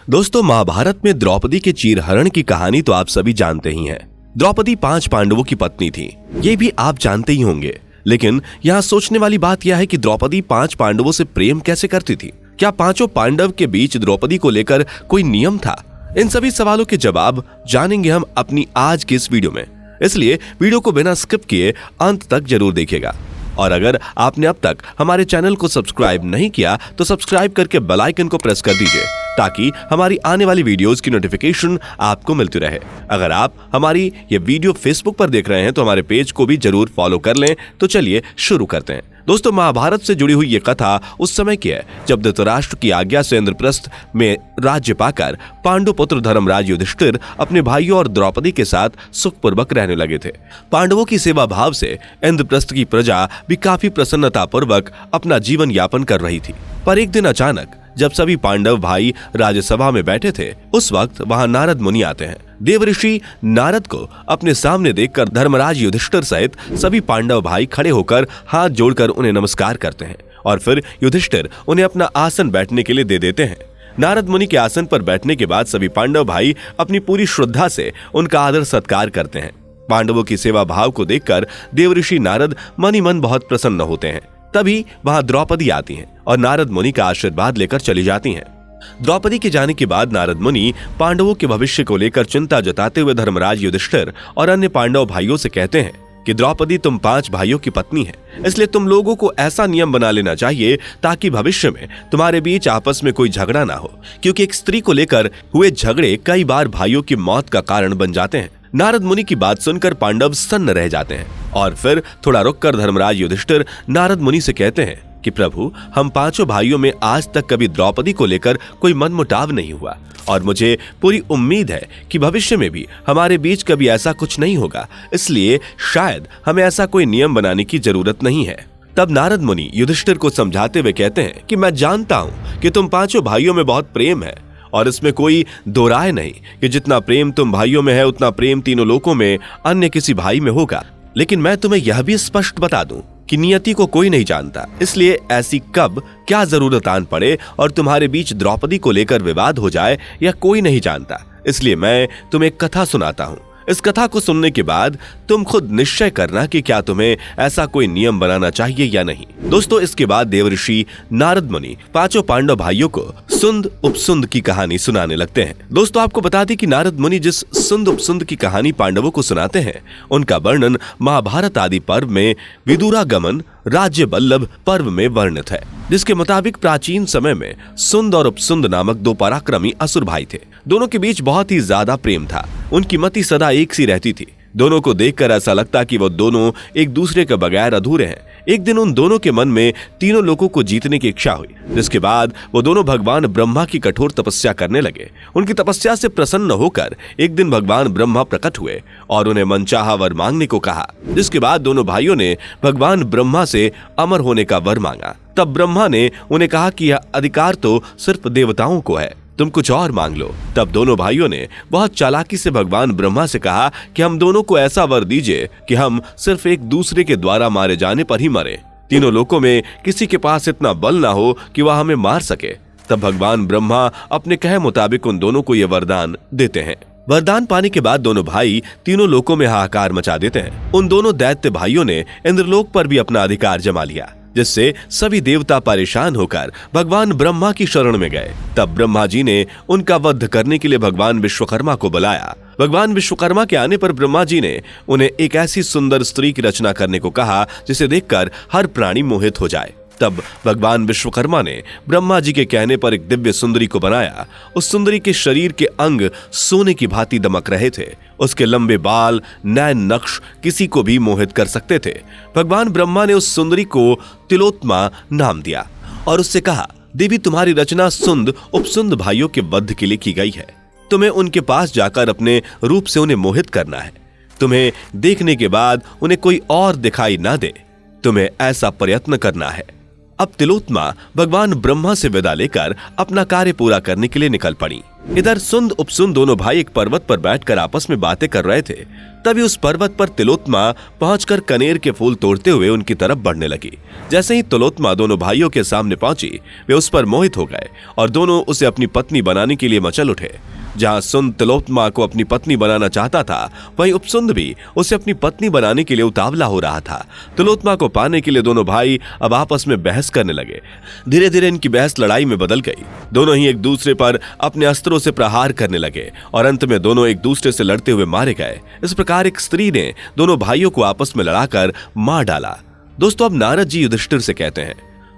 दोस्तों, महाभारत में द्रौपदी के चीरहरण की कहानी तो आप सभी जानते ही हैं। द्रौपदी 5 पांडवों की पत्नी थी, ये भी आप जानते ही होंगे। लेकिन यहाँ सोचने वाली बात यह है कि द्रौपदी 5 पांडवों से प्रेम कैसे करती थी? क्या पांचों पांडव के बीच द्रौपदी को लेकर कोई नियम था? इन सभी सवालों के जवाब जानेंगे हम अपनी आज की इस वीडियो में, इसलिए वीडियो को बिना स्किप किए अंत तक जरूर देखिएगा। और अगर आपने अब तक हमारे चैनल को सब्सक्राइब नहीं किया तो सब्सक्राइब करके बेल आइकन को प्रेस कर दीजिए ताकि हमारी आने वाली वीडियोस की नोटिफिकेशन आपको मिलती रहे। अगर आप हमारी ये वीडियो फेसबुक पर देख रहे हैं तो हमारे पेज को भी जरूर फॉलो कर लें। तो चलिए शुरू करते हैं। दोस्तों, महाभारत से जुड़ी हुई ये कथा उस समय की है जब धृतराष्ट्र की आज्ञा से इंद्रप्रस्थ में राज्य पाकर पांडु पुत्र धर्मराज युधिष्ठिर अपने भाइयों और द्रौपदी के साथ सुखपूर्वक रहने लगे थे। पांडवों की सेवा भाव से इंद्रप्रस्थ की प्रजा भी काफी प्रसन्नता पूर्वक अपना जीवन यापन कर रही थी। पर एक दिन अचानक जब सभी पांडव भाई राज्यसभा में बैठे थे, उस वक्त वहां नारद मुनि आते हैं। देवऋषि नारद को अपने सामने देखकर धर्मराज युधिष्ठिर सहित सभी पांडव भाई खड़े होकर हाथ जोड़कर उन्हें नमस्कार करते हैं और फिर युधिष्ठिर उन्हें अपना आसन बैठने के लिए दे देते हैं। नारद मुनि के आसन पर बैठने के बाद सभी पांडव भाई अपनी पूरी श्रद्धा से उनका आदर सत्कार करते हैं। पांडवों की सेवा भाव को देखकर देवऋषि नारद मन ही मन बहुत प्रसन्न होते हैं। तभी वहां द्रौपदी आती हैं और नारद मुनि का आशीर्वाद लेकर चली जाती हैं। द्रौपदी के जाने के बाद नारद मुनि पांडवों के भविष्य को लेकर चिंता जताते हुए धर्मराज युधिष्ठिर और अन्य पांडव भाइयों से कहते हैं कि द्रौपदी तुम 5 भाइयों की पत्नी है, इसलिए तुम लोगों को ऐसा नियम बना लेना चाहिए ताकि भविष्य में तुम्हारे बीच आपस में कोई झगड़ा ना हो, क्योंकि एक स्त्री को लेकर हुए झगड़े कई बार भाइयों की मौत का कारण बन जाते हैं। नारद मुनि की बात सुनकर पांडव सन्न रह जाते हैं और फिर थोड़ा रुककर धर्मराज युधिष्ठिर नारद मुनि से कहते हैं कि प्रभु, हम 5 भाइयों में आज तक कभी द्रौपदी को लेकर कोई मनमुटाव नहीं हुआ और मुझे पूरी उम्मीद है कि भविष्य में भी हमारे बीच कभी ऐसा कुछ नहीं होगा, इसलिए शायद हमें ऐसा कोई नियम बनाने की जरूरत नहीं है। तब नारद मुनि युधिष्ठिर को समझाते हुए कहते हैं कि मैं जानता हूं कि तुम 5 भाइयों में बहुत प्रेम है और इसमें कोई दो राय नहीं कि जितना प्रेम तुम भाइयों में है उतना प्रेम तीनों लोकों में अन्य किसी भाई में होगा। लेकिन मैं तुम्हें यह भी स्पष्ट बता दूं कि नियति को कोई नहीं जानता, इसलिए ऐसी कब क्या जरूरत आन पड़े और तुम्हारे बीच द्रौपदी को लेकर विवाद हो जाए यह कोई नहीं जानता। इसलिए मैं तुम्हें एक कथा सुनाता हूँ। इस कथा को सुनने के बाद तुम खुद निश्चय करना कि क्या तुम्हें ऐसा कोई नियम बनाना चाहिए या नहीं। दोस्तों, इसके बाद देवऋषि नारद मुनि 5 पांडव भाइयों को सुंद उपसुंद की कहानी सुनाने लगते हैं। दोस्तों, आपको बता दें कि नारद मुनि जिस सुंद उपसुंद की कहानी पांडवों को सुनाते हैं उनका वर्णन महाभारत आदि पर्व में विदुरागमन राज्य बल्लभ पर्व में वर्णित है, जिसके मुताबिक प्राचीन समय में सुंद और उपसुंद नामक 2 पराक्रमी असुर भाई थे। दोनों के बीच बहुत ही ज्यादा प्रेम था। उनकी मति सदा एक सी रहती थी। दोनों को देखकर ऐसा लगता कि वो दोनों एक दूसरे के बगैर अधूरे हैं। एक दिन उन दोनों के मन में तीनों लोगों को जीतने की इच्छा हुई, जिसके बाद वो दोनों भगवान ब्रह्मा की कठोर तपस्या करने लगे। उनकी तपस्या से प्रसन्न होकर एक दिन भगवान ब्रह्मा प्रकट हुए और उन्हें मनचाहा वर मांगने को कहा, जिसके बाद दोनों भाइयों ने भगवान ब्रह्मा से अमर होने का वर मांगा। तब ब्रह्मा ने उन्हें कहा कि यह अधिकार तो सिर्फ देवताओं को है, तुम कुछ और मांग लो। तब दोनों भाइयों ने बहुत चालाकी से भगवान ब्रह्मा से कहा कि हम दोनों को ऐसा वर दीजिए कि हम सिर्फ एक दूसरे के द्वारा मारे जाने पर ही मरे, तीनों लोकों में किसी के पास इतना बल ना हो कि वह हमें मार सके। तब भगवान ब्रह्मा अपने कहे मुताबिक उन दोनों को यह वरदान देते हैं। वरदान पाने के बाद दोनों भाई तीनों लोकों में हाहाकार मचा देते हैं। उन दोनों दैत्य भाइयों ने इंद्रलोक पर भी अपना अधिकार जमा लिया, जिससे सभी देवता परेशान होकर भगवान ब्रह्मा की शरण में गए। तब ब्रह्मा जी ने उनका वध करने के लिए भगवान विश्वकर्मा को बुलाया। भगवान विश्वकर्मा के आने पर ब्रह्मा जी ने उन्हें एक ऐसी सुंदर स्त्री की रचना करने को कहा जिसे देखकर हर प्राणी मोहित हो जाए। तब भगवान विश्वकर्मा ने ब्रह्मा जी के कहने पर एक दिव्य सुंदरी को बनाया। उस सुंदरी के शरीर के अंग सोने की भांति दमक रहे थे। उसके लंबे बाल, नैन नक्श किसी को भी मोहित कर सकते थे। भगवान ब्रह्मा ने उस सुंदरी को तिलोत्मा नाम दिया और उससे कहा, देवी, तुम्हारी रचना सुंद उपसुंद भाइयों के वध के लिए की गई है। तुम्हें उनके पास जाकर अपने रूप से उन्हें मोहित करना है। तुम्हें देखने के बाद उन्हें कोई और दिखाई ना दे, तुम्हें ऐसा प्रयत्न करना है। अब तिलोत्मा भगवान ब्रह्मा से विदा लेकर अपना कार्य पूरा करने के लिए निकल पड़ी। इधर सुंद उपसुंद दोनों भाई एक पर्वत पर बैठकर आपस में बातें कर रहे थे। तभी उस पर्वत पर तिलोत्तमा पहुंचकर कनेर के फूल तोड़ते हुए उनकी तरफ बढ़ने लगी। जैसे ही तिलोत्तमा दोनों भाइयों के सामने पहुंची, वे उस पर मोहित हो गए और दोनों उसे अपनी पत्नी बनाने के लिए मचल उठे। जहां सुंद तिलोत्तमा को अपनी पत्नी बनाना चाहता था, वहीं उपसुंद भी उसे अपनी पत्नी बनाने के लिए उतावला हो रहा था। तिलोत्तमा को पाने के लिए दोनों भाई अब आपस में बहस करने लगे। धीरे धीरे इनकी बहस लड़ाई में बदल गई। दोनों ही एक दूसरे पर अपने अस्त्रों से प्रहार करने लगे और अंत में दोनों एक दूसरे से लड़ते हुए मारे गए। इस प्रकार एक स्त्री ने दोनों भाइयों को आपस में लड़ाकर मार डाला। दोस्तों, अब नारद जी युधिष्ठिर से कहते हैं,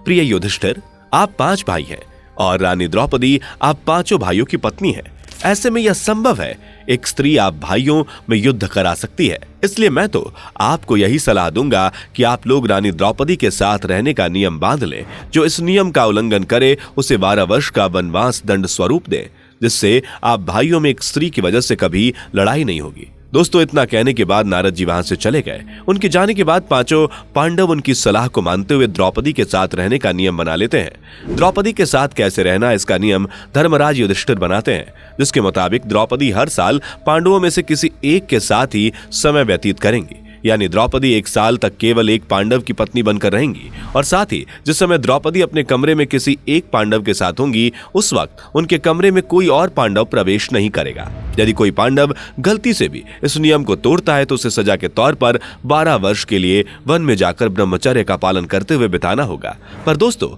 प्रिय युधिष्ठिर, आप 5 भाई हैं और रानी द्रौपदी आप 5 भाइयों की पत्नी है। ऐसे में यह संभव है एक स्त्री आप भाइयों में युद्ध करा सकती है। इसलिए मैं तो आपको यही सलाह दूंगा कि आप लोग रानी द्रौपदी के साथ रहने का नियम बांध लें। जो इस नियम का उल्लंघन करे उसे 12 वर्ष का वनवास दंड स्वरूप दें, जिससे आप भाइयों में एक स्त्री की वजह से कभी लड़ाई नहीं होगी। दोस्तों, इतना कहने के बाद नारद जी वहां से चले गए। उनके जाने के बाद 5 पांडव उनकी सलाह को मानते हुए द्रौपदी के साथ रहने का नियम बना लेते हैं। द्रौपदी के साथ कैसे रहना, इसका नियम धर्मराज युधिष्ठिर बनाते हैं, जिसके मुताबिक द्रौपदी हर साल पांडवों में से किसी एक के साथ ही समय व्यतीत करेंगी। यानी द्रौपदी 1 साल तक केवल एक पांडव की पत्नी बनकर रहेंगी और साथ ही जिस समय द्रौपदी अपने कमरे में किसी एक पांडव के साथ होंगी, उस वक्त उनके कमरे में कोई और पांडव प्रवेश नहीं करेगा। यदि कोई पांडव गलती से भी इस नियम को तोड़ता है तो उसे सजा के तौर पर 12 वर्ष के लिए वन में जाकर ब्रह्मचर्य का पालन करते हुए बिताना होगा। पर दोस्तों,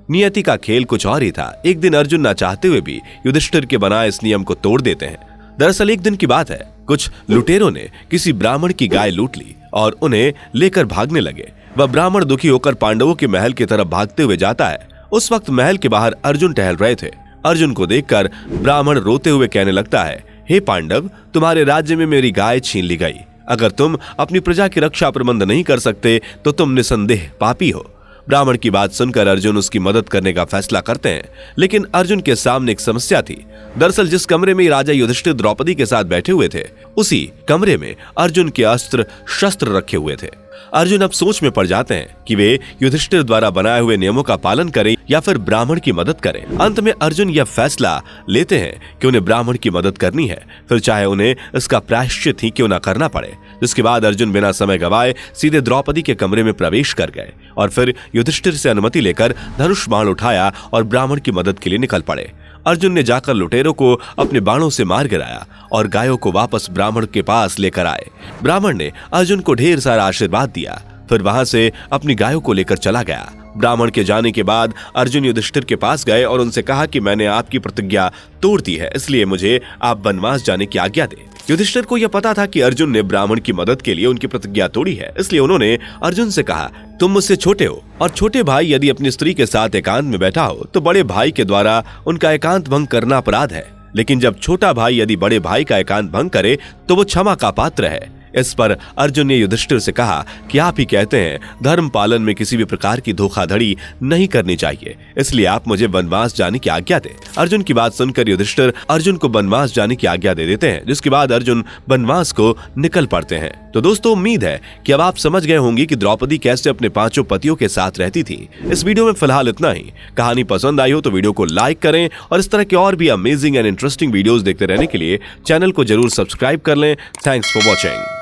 नियति का खेल कुछ और ही था। एक दिन अर्जुन ना चाहते हुए भी युधिष्ठिर के बनाए इस नियम को तोड़ देते हैं। दरअसल एक दिन की बात है, कुछ लुटेरों ने किसी ब्राह्मण की गाय लूट ली और उन्हें लेकर भागने लगे। वह ब्राह्मण दुखी होकर पांडवों के महल की तरफ भागते हुए जाता है। उस वक्त महल के बाहर अर्जुन टहल रहे थे। अर्जुन को देखकर ब्राह्मण रोते हुए कहने लगता है, हे पांडव, तुम्हारे राज्य में मेरी गाय छीन ली गई। अगर तुम अपनी प्रजा की रक्षा प्रबंध नहीं कर सकते तो तुम निसंदेह पापी हो। ब्राह्मण की बात सुनकर अर्जुन उसकी मदद करने का फैसला करते हैं, लेकिन अर्जुन के सामने एक समस्या थी। दरअसल जिस कमरे में राजा युधिष्ठिर द्रौपदी के साथ बैठे हुए थे, उसी कमरे में अर्जुन के अस्त्र शस्त्र रखे हुए थे। अर्जुन अब सोच में पड़ जाते हैं कि वे युधिष्ठिर द्वारा बनाए हुए नियमों का पालन करें या फिर ब्राह्मण की मदद करें। अंत में अर्जुन यह फैसला लेते हैं कि उन्हें ब्राह्मण की मदद करनी है, फिर चाहे उन्हें इसका प्रायश्चित ही क्यों न करना पड़े। जिसके बाद अर्जुन बिना समय गवाए सीधे द्रौपदी के कमरे में प्रवेश कर गए और फिर युधिष्ठिर से अनुमति लेकर धनुष बाण उठाया और ब्राह्मण की मदद के लिए निकल पड़े। अर्जुन ने जाकर लुटेरों को अपने बाणों से मार गिराया और गायों को वापस ब्राह्मण के पास लेकर आए। ब्राह्मण ने अर्जुन को ढेर सारा आशीर्वाद दिया, फिर वहां से अपनी गायों को लेकर चला गया। ब्राह्मण के जाने के बाद अर्जुन युधिष्ठिर के पास गए और उनसे कहा कि मैंने आपकी प्रतिज्ञा तोड़ दी है, इसलिए मुझे आप वनवास जाने की आज्ञा दें। युधिष्ठिर को यह पता था कि अर्जुन ने ब्राह्मण की मदद के लिए उनकी प्रतिज्ञा तोड़ी है, इसलिए उन्होंने अर्जुन से कहा, तुम मुझसे छोटे हो और छोटे भाई यदि अपनी स्त्री के साथ एकांत में बैठा हो तो बड़े भाई के द्वारा उनका एकांत भंग करना अपराध है। लेकिन जब छोटा भाई यदि बड़े भाई का एकांत भंग करे तो वो क्षमा का पात्र है। इस पर अर्जुन ने युधिष्ठिर से कहा कि आप ही कहते हैं धर्म पालन में किसी भी प्रकार की धोखाधड़ी नहीं करनी चाहिए, इसलिए आप मुझे वनवास जाने की आज्ञा दें। अर्जुन की बात सुनकर युधिष्ठिर अर्जुन को वनवास जाने की आज्ञा दे देते हैं, जिसके बाद अर्जुन वनवास को निकल पड़ते हैं। तो दोस्तों, उम्मीद है कि अब आप समझ गए होंगे कि द्रौपदी कैसे अपने 5 पतियों के साथ रहती थी। इस वीडियो में फिलहाल इतना ही। कहानी पसंद आई हो तो वीडियो को लाइक करें और इस तरह के और भी अमेजिंग एंड इंटरेस्टिंग वीडियोस देखते रहने के लिए चैनल को जरूर सब्सक्राइब कर लें। Thanks for watching.